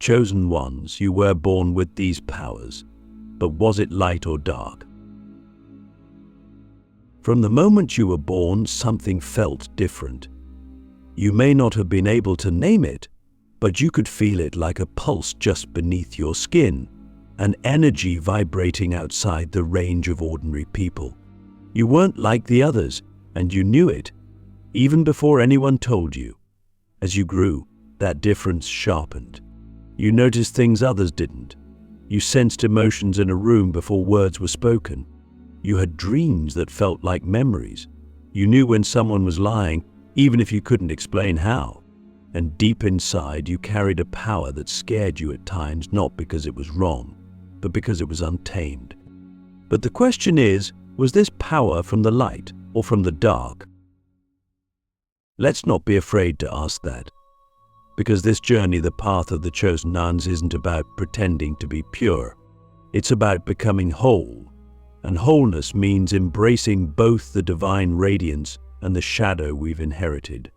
Chosen ones, you were born with these powers, but was it light or dark? From the moment you were born, something felt different. You may not have been able to name it, but you could feel it like a pulse just beneath your skin, an energy vibrating outside the range of ordinary people. You weren't like the others, and you knew it, even before anyone told you. As you grew, that difference sharpened. You noticed things others didn't. You sensed emotions in a room before words were spoken. You had dreams that felt like memories. You knew when someone was lying, even if you couldn't explain how. And deep inside, you carried a power that scared you at times, not because it was wrong, but because it was untamed. But the question is, was this power from the light or from the dark? Let's not be afraid to ask that. Because this journey, the path of the chosen ones, isn't about pretending to be pure. It's about becoming whole. And wholeness means embracing both the divine radiance and the shadow we've inherited.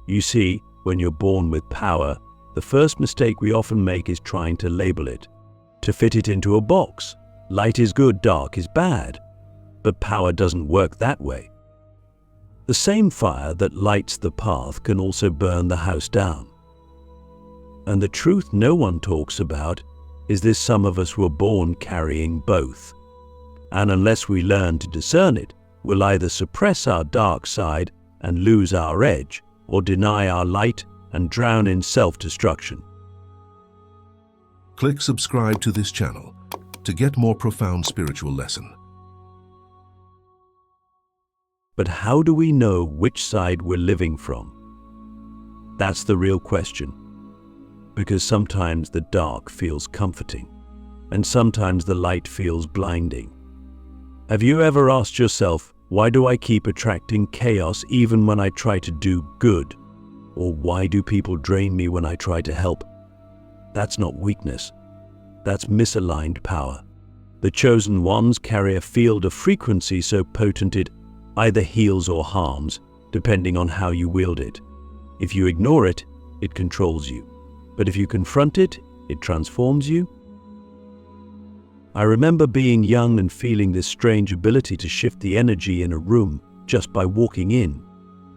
You see, when you're born with power, the first mistake we often make is trying to label it, to fit it into a box. Light is good, dark is bad. But power doesn't work that way. The same fire that lights the path can also burn the house down. And the truth no one talks about is this: some of us were born carrying both. And unless we learn to discern it, we'll either suppress our dark side and lose our edge, or deny our light and drown in self-destruction. Click subscribe to this channel to get more profound spiritual lesson. But how do we know which side we're living from? That's the real question. Because sometimes the dark feels comforting, and sometimes the light feels blinding. Have you ever asked yourself, why do I keep attracting chaos even when I try to do good? Or why do people drain me when I try to help? That's not weakness. That's misaligned power. The chosen ones carry a field of frequency so potent it either heals or harms, depending on how you wield it. If you ignore it, it controls you. But if you confront it, it transforms you. I remember being young and feeling this strange ability to shift the energy in a room just by walking in.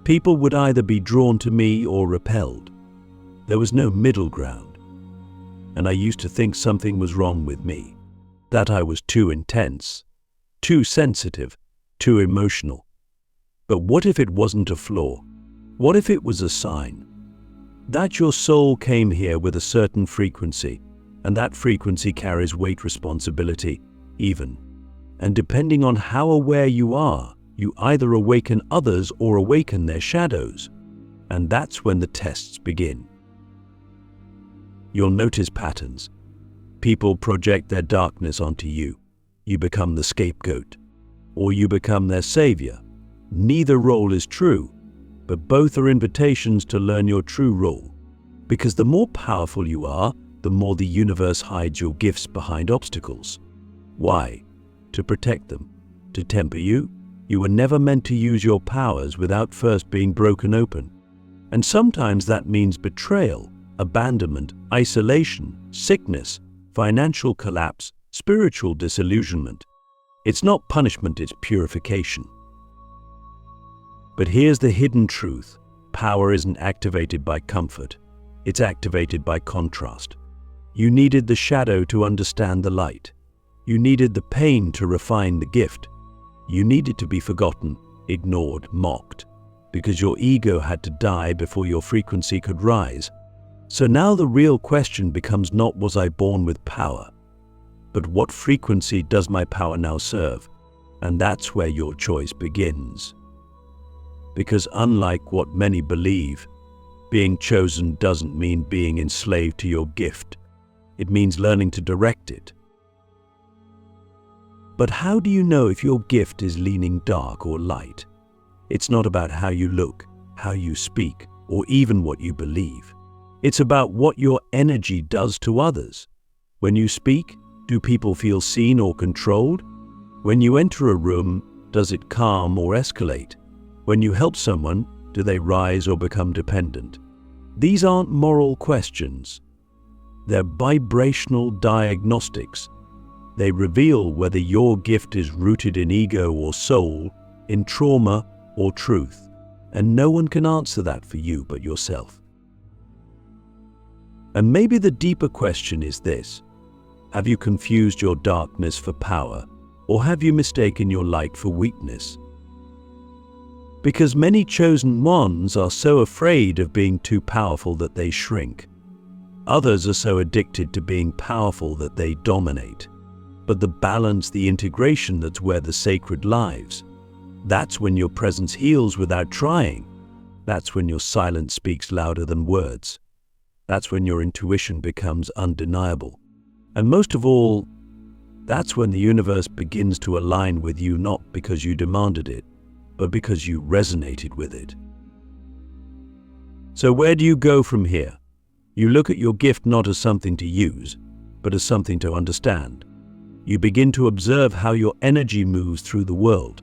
People would either be drawn to me or repelled. There was no middle ground. And I used to think something was wrong with me, that I was too intense, too sensitive, too emotional. But what if it wasn't a flaw? What if it was a sign? That your soul came here with a certain frequency, and that frequency carries weight, responsibility, even. And depending on how aware you are, you either awaken others or awaken their shadows. And that's when the tests begin. You'll notice patterns. People project their darkness onto you. You become the scapegoat, or you become their savior. Neither role is true, but both are invitations to learn your true role. Because the more powerful you are, the more the universe hides your gifts behind obstacles. Why? To protect them, to temper you. You were never meant to use your powers without first being broken open. And sometimes that means betrayal, abandonment, isolation, sickness, financial collapse, spiritual disillusionment. It's not punishment, it's purification. But here's the hidden truth. Power isn't activated by comfort. It's activated by contrast. You needed the shadow to understand the light. You needed the pain to refine the gift. You needed to be forgotten, ignored, mocked, because your ego had to die before your frequency could rise. So now the real question becomes not, was I born with power, but what frequency does my power now serve? And that's where your choice begins. Because unlike what many believe, being chosen doesn't mean being enslaved to your gift. It means learning to direct it. But how do you know if your gift is leaning dark or light? It's not about how you look, how you speak, or even what you believe. It's about what your energy does to others. When you speak, do people feel seen or controlled? When you enter a room, does it calm or escalate? When you help someone, do they rise or become dependent? These aren't moral questions. They're vibrational diagnostics. They reveal whether your gift is rooted in ego or soul, in trauma or truth. And no one can answer that for you but yourself. And maybe the deeper question is this: have you confused your darkness for power, or have you mistaken your light for weakness? Because many chosen ones are so afraid of being too powerful that they shrink. Others are so addicted to being powerful that they dominate. But the balance, the integration, that's where the sacred lives. That's when your presence heals without trying. That's when your silence speaks louder than words. That's when your intuition becomes undeniable. And most of all, that's when the universe begins to align with you, not because you demanded it, but because you resonated with it. So where do you go from here? You look at your gift not as something to use, but as something to understand. You begin to observe how your energy moves through the world,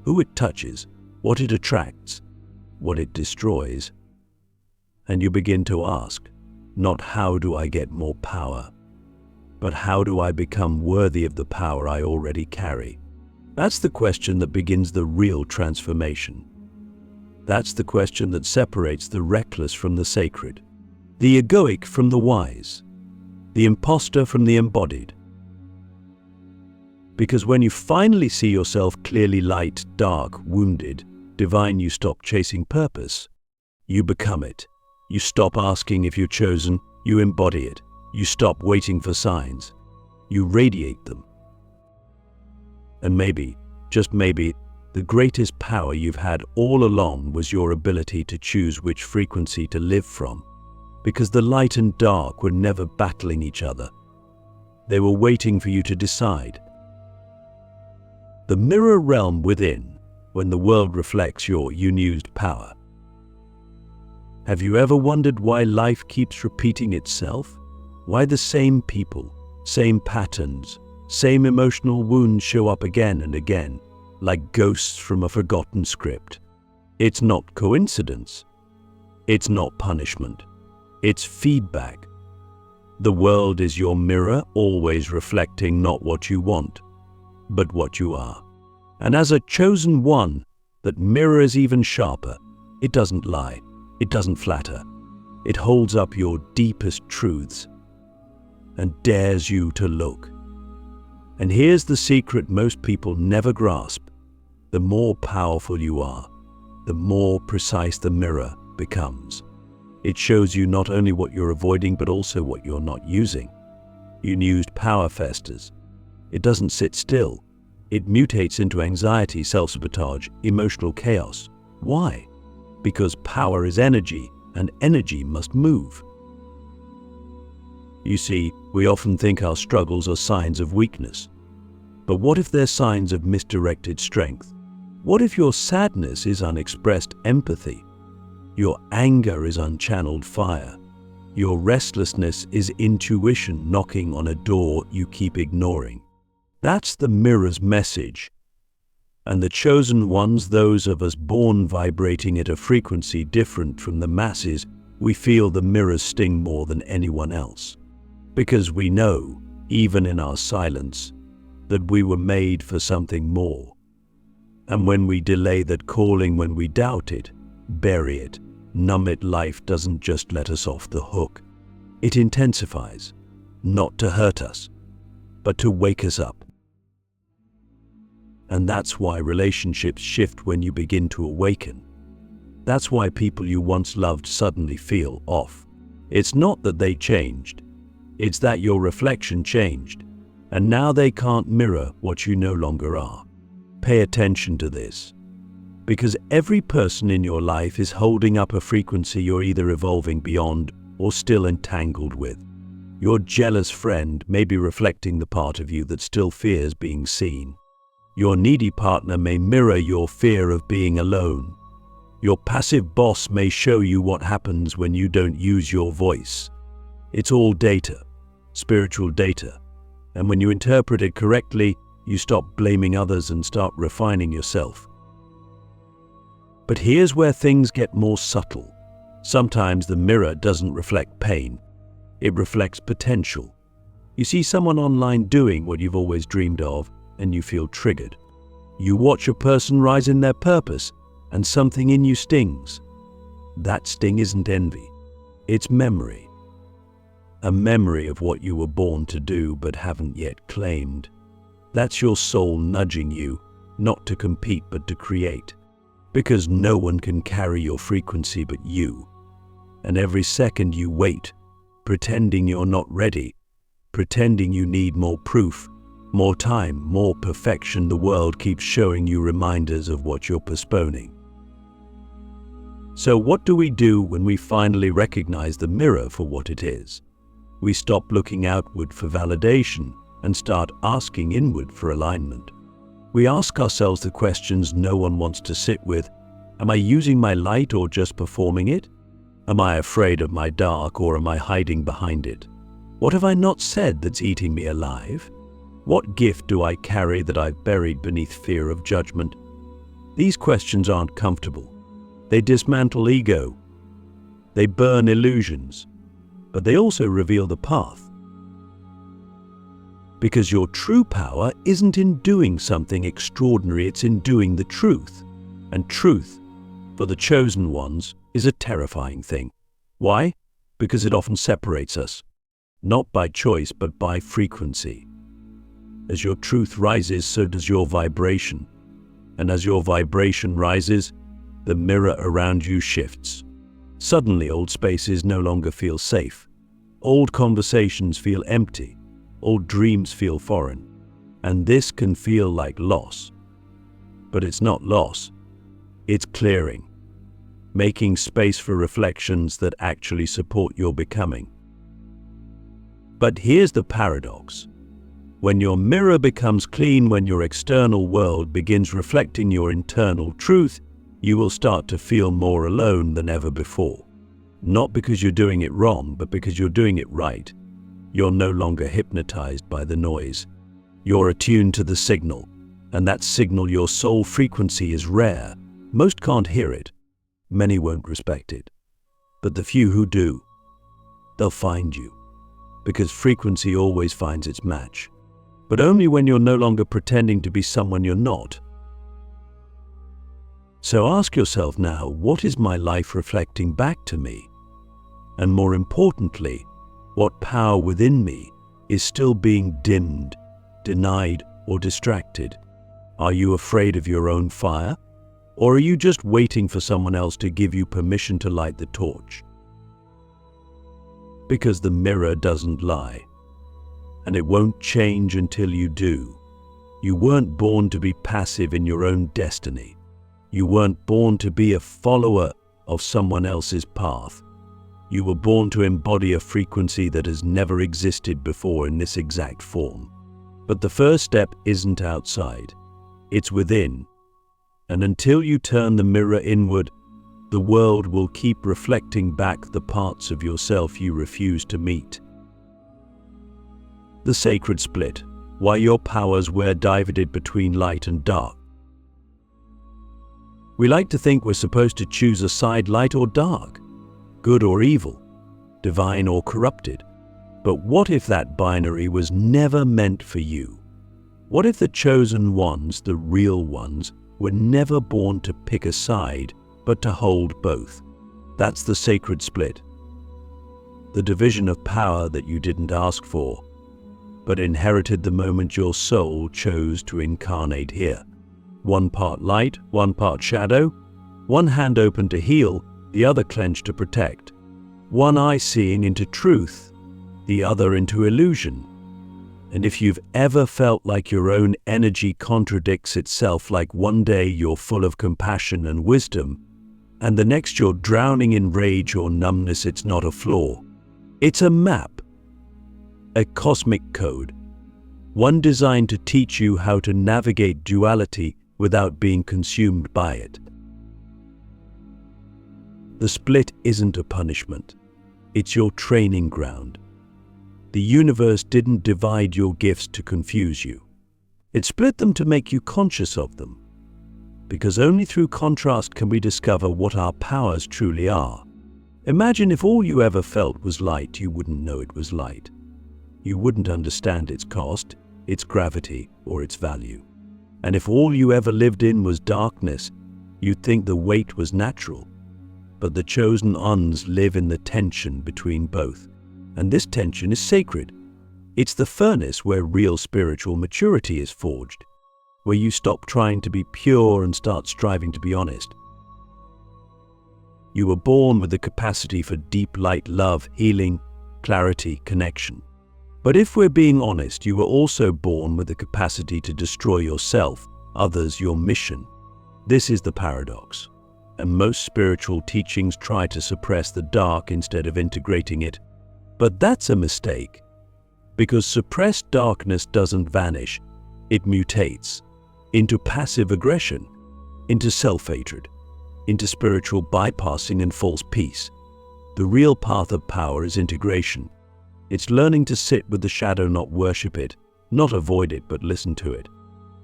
who it touches, what it attracts, what it destroys. And you begin to ask, not how do I get more power, but how do I become worthy of the power I already carry? That's the question that begins the real transformation. That's the question that separates the reckless from the sacred, the egoic from the wise, the imposter from the embodied. Because when you finally see yourself clearly light, dark, wounded, divine, you stop chasing purpose. You become it. You stop asking if you're chosen. You embody it. You stop waiting for signs. You radiate them. And maybe, just maybe, the greatest power you've had all along was your ability to choose which frequency to live from. Because the light and dark were never battling each other. They were waiting for you to decide. The mirror realm within, when the world reflects your unused power. Have you ever wondered why life keeps repeating itself? Why the same people, same patterns, same emotional wounds show up again and again, like ghosts from a forgotten script? It's not coincidence. It's not punishment. It's feedback. The world is your mirror, always reflecting not what you want, but what you are. And as a chosen one, that mirror is even sharper. It doesn't lie. It doesn't flatter. It holds up your deepest truths and dares you to look. And here's the secret most people never grasp. The more powerful you are, the more precise the mirror becomes. It shows you not only what you're avoiding, but also what you're not using. Unused power festers. It doesn't sit still. It mutates into anxiety, self-sabotage, emotional chaos. Why? Because power is energy, and energy must move. You see, we often think our struggles are signs of weakness. But what if they're signs of misdirected strength? What if your sadness is unexpressed empathy? Your anger is unchanneled fire. Your restlessness is intuition knocking on a door you keep ignoring. That's the mirror's message. And the chosen ones, those of us born vibrating at a frequency different from the masses, we feel the mirror's sting more than anyone else. Because we know, even in our silence, that we were made for something more. And when we delay that calling, when we doubt it, bury it, numb it, life doesn't just let us off the hook. It intensifies, not to hurt us, but to wake us up. And that's why relationships shift when you begin to awaken. That's why people you once loved suddenly feel off. It's not that they changed. It's that your reflection changed. And now they can't mirror what you no longer are. Pay attention to this. Because every person in your life is holding up a frequency you're either evolving beyond or still entangled with. Your jealous friend may be reflecting the part of you that still fears being seen. Your needy partner may mirror your fear of being alone. Your passive boss may show you what happens when you don't use your voice. It's all data, spiritual data. And when you interpret it correctly, you stop blaming others and start refining yourself. But here's where things get more subtle. Sometimes the mirror doesn't reflect pain. It reflects potential. You see someone online doing what you've always dreamed of, and you feel triggered. You watch a person rise in their purpose, and something in you stings. That sting isn't envy. It's memory. A memory of what you were born to do but haven't yet claimed. That's your soul nudging you, not to compete but to create. Because no one can carry your frequency but you. And every second you wait, pretending you're not ready, pretending you need more proof, more time, more perfection, the world keeps showing you reminders of what you're postponing. So what do we do when we finally recognize the mirror for what it is? We stop looking outward for validation and start asking inward for alignment. We ask ourselves the questions no one wants to sit with. Am I using my light or just performing it? Am I afraid of my dark or am I hiding behind it? What have I not said that's eating me alive? What gift do I carry that I've buried beneath fear of judgment? These questions aren't comfortable. They dismantle ego. They burn illusions. But they also reveal the path. Because your true power isn't in doing something extraordinary, it's in doing the truth. And truth, for the chosen ones, is a terrifying thing. Why? Because it often separates us. Not by choice, but by frequency. As your truth rises, so does your vibration. And as your vibration rises, the mirror around you shifts. Suddenly, old spaces no longer feel safe. Old conversations feel empty. Old dreams feel foreign. And this can feel like loss. But it's not loss. It's clearing. Making space for reflections that actually support your becoming. But here's the paradox. When your mirror becomes clean, when your external world begins reflecting your internal truth, you will start to feel more alone than ever before. Not because you're doing it wrong, but because you're doing it right. You're no longer hypnotized by the noise. You're attuned to the signal, and that signal, your soul frequency, is rare. Most can't hear it. Many won't respect it. But the few who do, they'll find you. Because frequency always finds its match. But only when you're no longer pretending to be someone you're not. So ask yourself now, what is my life reflecting back to me? And more importantly, what power within me is still being dimmed, denied, or distracted? Are you afraid of your own fire? Or are you just waiting for someone else to give you permission to light the torch? Because the mirror doesn't lie. And it won't change until you do. You weren't born to be passive in your own destiny. You weren't born to be a follower of someone else's path. You were born to embody a frequency that has never existed before in this exact form. But the first step isn't outside. It's within. And until you turn the mirror inward, the world will keep reflecting back the parts of yourself you refuse to meet. The sacred split, why your powers were divided between light and dark. We like to think we're supposed to choose a side, light or dark, good or evil, divine or corrupted. But what if that binary was never meant for you? What if the chosen ones, the real ones, were never born to pick a side, but to hold both? That's the sacred split. The division of power that you didn't ask for, but inherited the moment your soul chose to incarnate here. One part light, one part shadow, one hand open to heal, the other clenched to protect. One eye seeing into truth, the other into illusion. And if you've ever felt like your own energy contradicts itself, like one day you're full of compassion and wisdom, and the next you're drowning in rage or numbness, it's not a flaw. It's a map. A cosmic code, one designed to teach you how to navigate duality without being consumed by it. The split isn't a punishment, it's your training ground. The universe didn't divide your gifts to confuse you. It split them to make you conscious of them. Because only through contrast can we discover what our powers truly are. Imagine if all you ever felt was light, you wouldn't know it was light. You wouldn't understand its cost, its gravity, or its value. And if all you ever lived in was darkness, you'd think the weight was natural. But the chosen ones live in the tension between both. And this tension is sacred. It's the furnace where real spiritual maturity is forged, where you stop trying to be pure and start striving to be honest. You were born with the capacity for deep light, love, healing, clarity, connection. But if we're being honest, you were also born with the capacity to destroy yourself, others, your mission. This is the paradox. And most spiritual teachings try to suppress the dark instead of integrating it. But that's a mistake. Because suppressed darkness doesn't vanish, it mutates into passive aggression, into self-hatred, into spiritual bypassing and false peace. The real path of power is integration. It's learning to sit with the shadow, not worship it, not avoid it, but listen to it.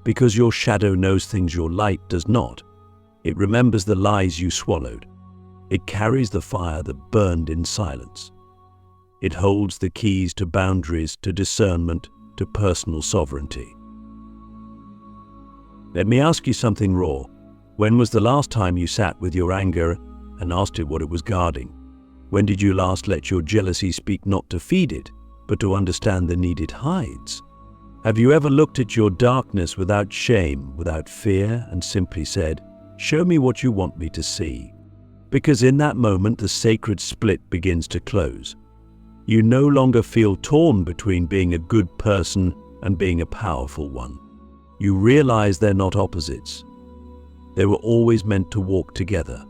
Because your shadow knows things your light does not. It remembers the lies you swallowed. It carries the fire that burned in silence. It holds the keys to boundaries, to discernment, to personal sovereignty. Let me ask you something raw. When was the last time you sat with your anger and asked it what it was guarding? When did you last let your jealousy speak, not to feed it, but to understand the need it hides? Have you ever looked at your darkness without shame, without fear, and simply said, "Show me what you want me to see"? Because in that moment, the sacred split begins to close. You no longer feel torn between being a good person and being a powerful one. You realize they're not opposites. They were always meant to walk together.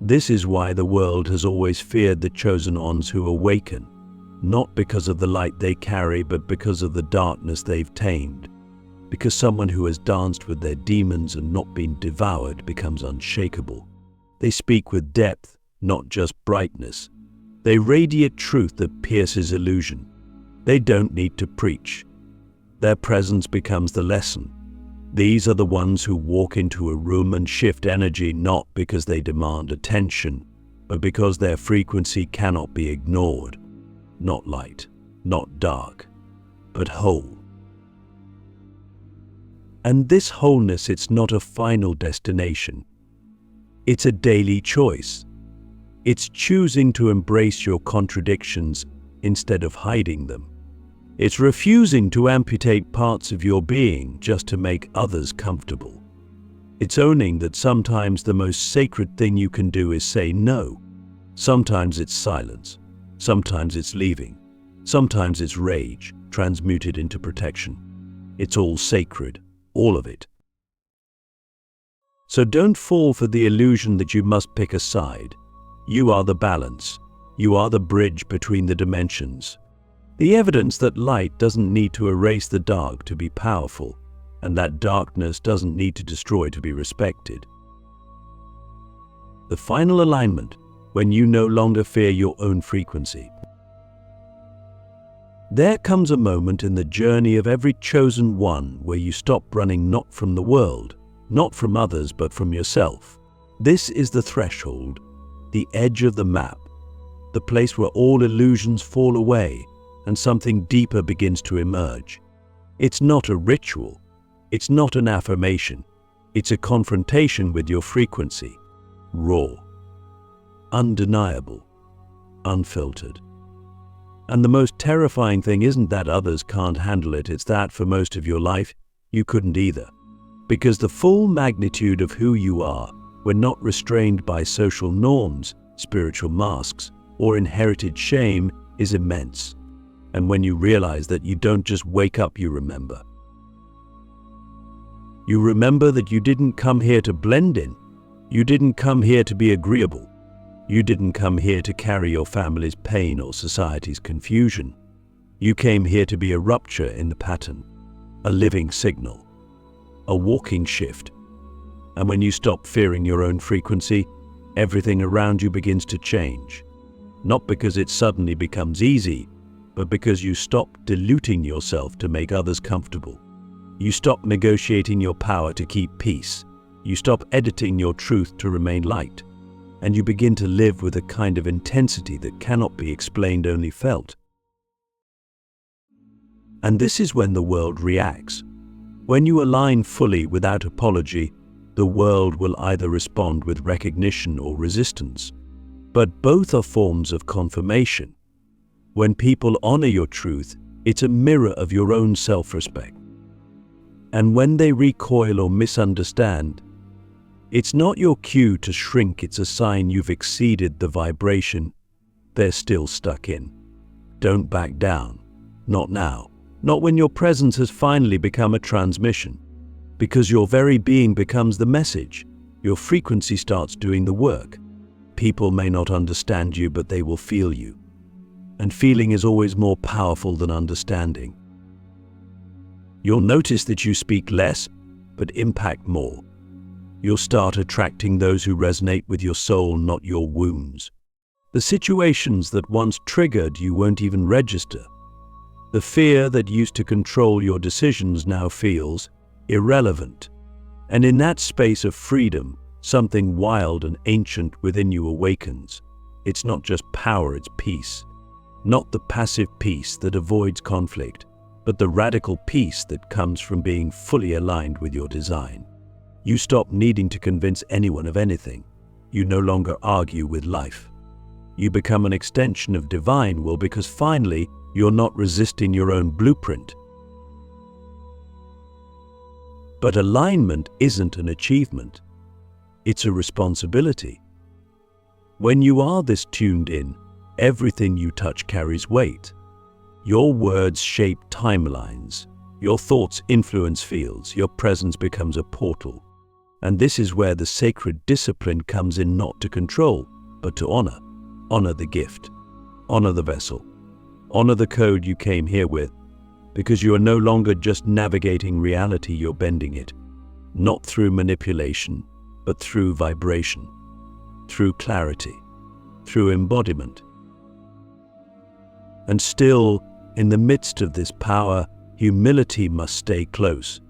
This is why the world has always feared the chosen ones who awaken, not because of the light they carry, but because of the darkness they've tamed. Because someone who has danced with their demons and not been devoured becomes unshakable. They speak with depth, not just brightness. They radiate truth that pierces illusion. They don't need to preach. Their presence becomes the lesson. These are the ones who walk into a room and shift energy, not because they demand attention, but because their frequency cannot be ignored. Not light, not dark, but whole. And this wholeness, it's not a final destination. It's a daily choice. It's choosing to embrace your contradictions instead of hiding them. It's refusing to amputate parts of your being just to make others comfortable. It's owning that sometimes the most sacred thing you can do is say no. Sometimes it's silence. Sometimes it's leaving. Sometimes it's rage, transmuted into protection. It's all sacred, all of it. So don't fall for the illusion that you must pick a side. You are the balance. You are the bridge between the dimensions. The evidence that light doesn't need to erase the dark to be powerful, and that darkness doesn't need to destroy to be respected. The final alignment, when you no longer fear your own frequency. There comes a moment in the journey of every chosen one where you stop running not from the world, not from others, but from yourself. This is the threshold, the edge of the map, the place where all illusions fall away and something deeper begins to emerge. It's not a ritual. It's not an affirmation. It's a confrontation with your frequency. Raw, undeniable, unfiltered. And the most terrifying thing isn't that others can't handle it, it's that for most of your life, you couldn't either. Because the full magnitude of who you are, when not restrained by social norms, spiritual masks, or inherited shame, is immense. And when you realize that you don't just wake up, you remember. You remember that you didn't come here to blend in. You didn't come here to be agreeable. You didn't come here to carry your family's pain or society's confusion. You came here to be a rupture in the pattern, a living signal, a walking shift. And when you stop fearing your own frequency, everything around you begins to change. Not because it suddenly becomes easy, but because you stop diluting yourself to make others comfortable. You stop negotiating your power to keep peace. You stop editing your truth to remain light. and you begin to live with a kind of intensity that cannot be explained, only felt. And this is when the world reacts. When you align fully without apology, the world will either respond with recognition or resistance. But both are forms of confirmation. When people honor your truth, it's a mirror of your own self-respect. And when they recoil or misunderstand, it's not your cue to shrink, it's a sign you've exceeded the vibration they're still stuck in. Don't back down. Not now. Not when your presence has finally become a transmission. Because your very being becomes the message. Your frequency starts doing the work. People may not understand you, but they will feel you. And feeling is always more powerful than understanding. You'll notice that you speak less, but impact more. You'll start attracting those who resonate with your soul, not your wounds. The situations that once triggered you won't even register. The fear that used to control your decisions now feels irrelevant. And in that space of freedom, something wild and ancient within you awakens. It's not just power, it's peace. Not the passive peace that avoids conflict, but the radical peace that comes from being fully aligned with your design. You stop needing to convince anyone of anything. You no longer argue with life. You become an extension of divine will because finally you're not resisting your own blueprint. But alignment isn't an achievement. It's a responsibility. When you are this tuned in, everything you touch carries weight. Your words shape timelines. Your thoughts influence fields. Your presence becomes a portal. And this is where the sacred discipline comes in, not to control, but to honor. Honor the gift. Honor the vessel. Honor the code you came here with, because you are no longer just navigating reality, you're bending it. Not through manipulation, but through vibration, through clarity, through embodiment. And still, in the midst of this power, humility must stay close.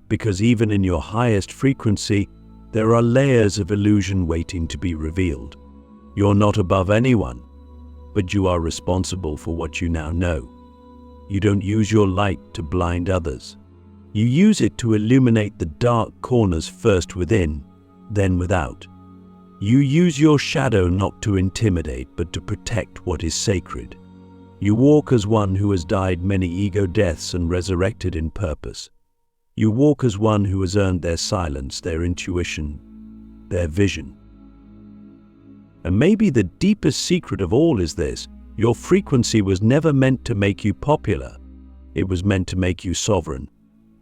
Because even in your highest frequency, there are layers of illusion waiting to be revealed. You're not above anyone, but you are responsible for what you now know. You don't use your light to blind others. You use it to illuminate the dark corners, first within, then without. You use your shadow not to intimidate, but to protect what is sacred. You walk as one who has died many ego deaths and resurrected in purpose. You walk as one who has earned their silence, their intuition, their vision. And maybe the deepest secret of all is this: your frequency was never meant to make you popular. It was meant to make you sovereign.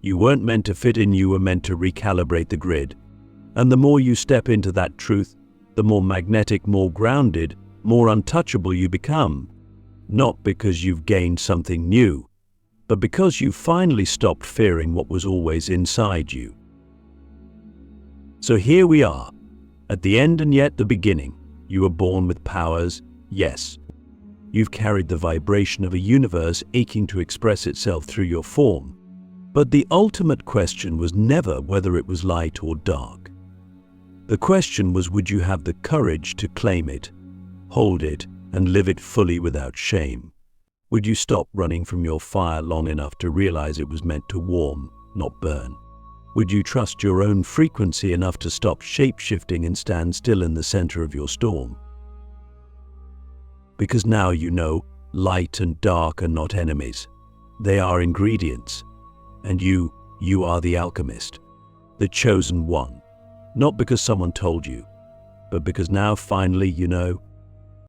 You weren't meant to fit in, you were meant to recalibrate the grid. And the more you step into that truth, the more magnetic, more grounded, more untouchable you become. Not because you've gained something new, but because you finally stopped fearing what was always inside you. So here we are, at the end and yet the beginning. You were born with powers, yes. You've carried the vibration of a universe aching to express itself through your form. But the ultimate question was never whether it was light or dark. The question was, would you have the courage to claim it, hold it, and live it fully without shame? Would you stop running from your fire long enough to realize it was meant to warm, not burn? Would you trust your own frequency enough to stop shape-shifting and stand still in the center of your storm? Because now you know, light and dark are not enemies. They are ingredients. And you are the alchemist, the chosen one. Not because someone told you, but because now finally you know,